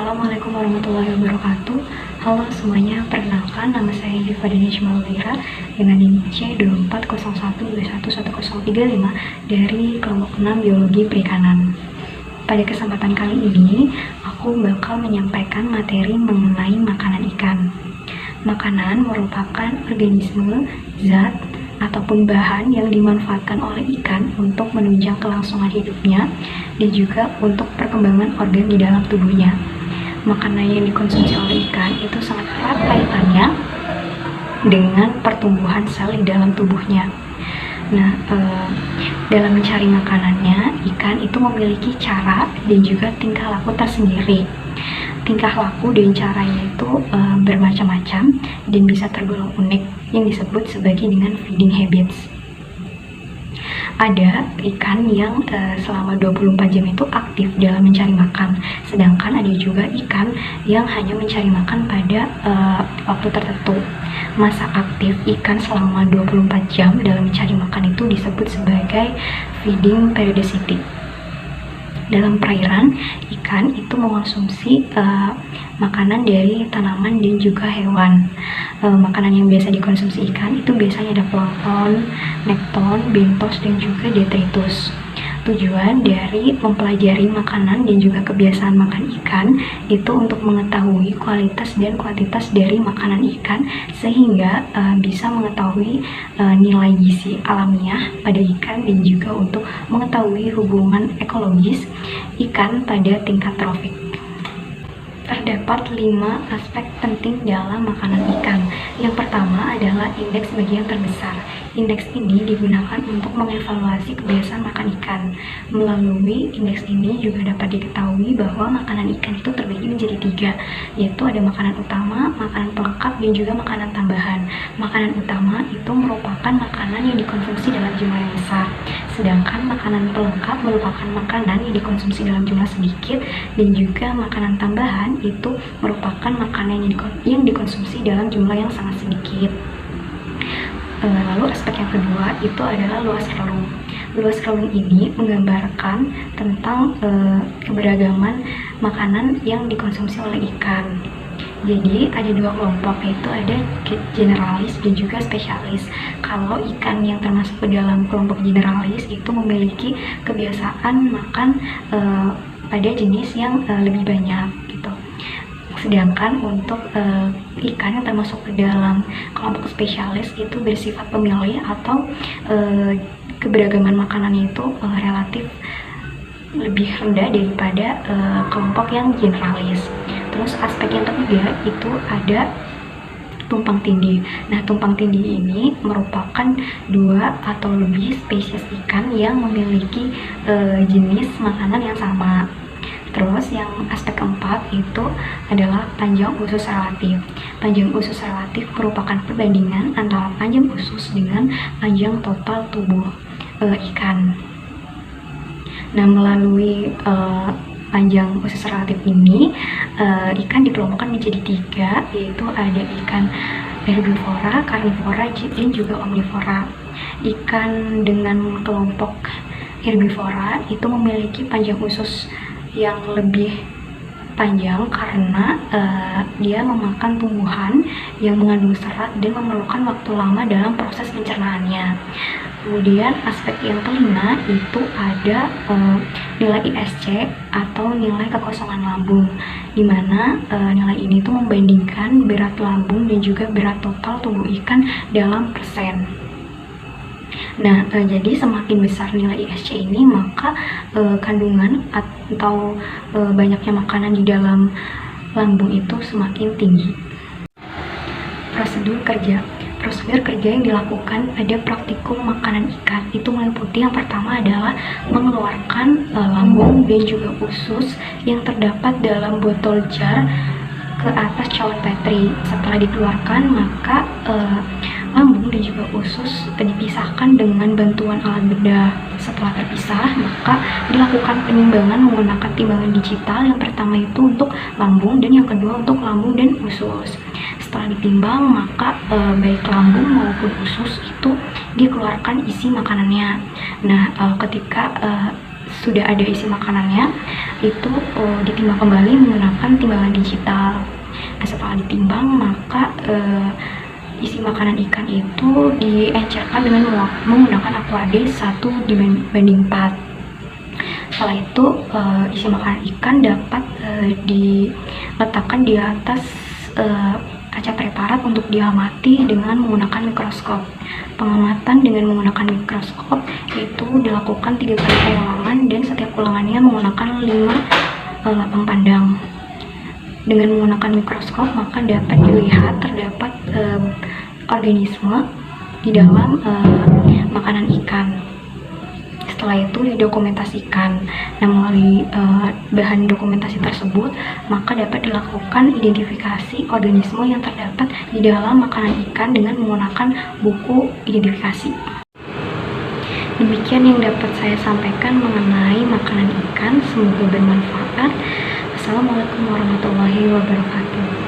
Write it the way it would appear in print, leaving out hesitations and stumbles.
Assalamualaikum warahmatullahi wabarakatuh. Halo semuanya, perkenalkan nama saya Diva Denishma dengan NIM C2401211035 dari kelompok 6 Biologi Perikanan. Pada kesempatan kali ini, aku bakal menyampaikan materi mengenai makanan ikan. Makanan merupakan organisme, zat, ataupun bahan yang dimanfaatkan oleh ikan untuk menunjang kelangsungan hidupnya dan juga untuk perkembangan organ di dalam tubuhnya. Makanan yang dikonsumsi oleh ikan itu sangat erat kaitannya dengan pertumbuhan sel di dalam tubuhnya. Nah, dalam mencari makanannya, ikan itu memiliki cara dan juga tingkah laku tersendiri. Tingkah laku dan caranya itu bermacam-macam dan bisa tergolong unik yang disebut sebagai dengan feeding habits. Ada ikan yang selama 24 jam itu aktif dalam mencari makan, sedangkan ada juga ikan yang hanya mencari makan pada waktu tertentu. Masa aktif ikan selama 24 jam dalam mencari makan itu disebut sebagai feeding periodicity. Dalam perairan, ikan itu mengonsumsi makanan dari tanaman dan juga hewan. Makanan yang biasa dikonsumsi ikan itu biasanya ada plankton, nekton, bentos, dan juga detritus. Tujuan dari mempelajari makanan dan juga kebiasaan makan ikan itu untuk mengetahui kualitas dan kuantitas dari makanan ikan sehingga bisa mengetahui nilai gizi alamiah pada ikan dan juga untuk mengetahui hubungan ekologis ikan pada tingkat trofik. Terdapat 5 aspek penting dalam makanan ikan. Yang pertama adalah indeks bagian terbesar. Indeks ini digunakan untuk mengevaluasi kebiasaan makan ikan. Melalui indeks ini juga dapat diketahui bahwa makanan ikan itu terbagi menjadi 3, yaitu ada makanan utama, makanan pelengkap, dan juga makanan tambahan. Makanan utama itu merupakan makanan yang dikonsumsi dalam jumlah yang besar, sedangkan makanan pelengkap merupakan makanan yang dikonsumsi dalam jumlah sedikit, dan juga makanan tambahan itu merupakan makanan yang dikonsumsi dalam jumlah yang sangat sedikit. Lalu aspek yang kedua itu adalah luas relung. Luas relung ini menggambarkan tentang keberagaman makanan yang dikonsumsi oleh ikan. Jadi ada 2 kelompok, yaitu ada generalis dan juga spesialis. Kalau ikan yang termasuk ke dalam kelompok generalis itu memiliki kebiasaan makan pada jenis yang lebih banyak gitu. Sedangkan untuk ikan yang termasuk ke dalam kelompok spesialis itu bersifat pemilih atau keberagaman makanannya itu relatif lebih rendah daripada kelompok yang generalis. Terus aspek yang ketiga itu ada tumpang tindih. Nah, tumpang tindih ini merupakan 2 atau lebih spesies ikan yang memiliki jenis makanan yang sama. Terus yang aspek keempat itu adalah panjang usus relatif. Panjang usus relatif merupakan perbandingan antara panjang usus dengan panjang total tubuh ikan. Nah, melalui panjang usus relatif ini, ikan dikelompokkan menjadi 3, yaitu ada ikan herbivora, karnivora, dan juga omnivora. Ikan dengan kelompok herbivora itu memiliki panjang usus yang lebih panjang karena dia memakan tumbuhan yang mengandung serat dan memerlukan waktu lama dalam proses pencernaannya. Kemudian aspek yang kelima itu ada nilai ISC atau nilai kekosongan lambung, di mana nilai ini tuh membandingkan berat lambung dan juga berat total tubuh ikan dalam persen. Nah, jadi semakin besar nilai ISC ini, maka kandungan atau banyaknya makanan di dalam lambung itu semakin tinggi. Prosedur kerja. Prosedur kerja yang dilakukan pada praktikum makanan ikan itu meliputi yang pertama adalah mengeluarkan lambung dan juga usus yang terdapat dalam botol jar ke atas cawan Petri. Setelah dikeluarkan, maka lambung dan juga usus dipisahkan dengan bantuan alat bedah. Setelah terpisah, maka dilakukan penimbangan menggunakan timbangan digital. Yang pertama itu untuk lambung dan yang kedua untuk lambung dan usus. Setelah ditimbang, maka baik lambung maupun usus itu dikeluarkan isi makanannya. Nah, ketika sudah ada isi makanannya itu ditimbang kembali menggunakan timbangan digital. Nah, setelah ditimbang maka isi makanan ikan itu diencerkan dengan menggunakan Aquade 1:4. Setelah itu isi makanan ikan dapat diletakkan di atas kaca preparat untuk diamati dengan menggunakan mikroskop. Pengamatan dengan menggunakan mikroskop itu dilakukan 3 kali pengulangan dan setiap ulangannya menggunakan 5 lapang pandang. Dengan menggunakan mikroskop maka dapat dilihat terdapat organisme di dalam makanan ikan. Setelah itu didokumentasikan. Nah, melalui bahan dokumentasi tersebut maka dapat dilakukan identifikasi organisme yang terdapat di dalam makanan ikan dengan menggunakan buku identifikasi. Demikian yang dapat saya sampaikan mengenai makanan ikan. Semoga bermanfaat. Assalamualaikum warahmatullahi wabarakatuh.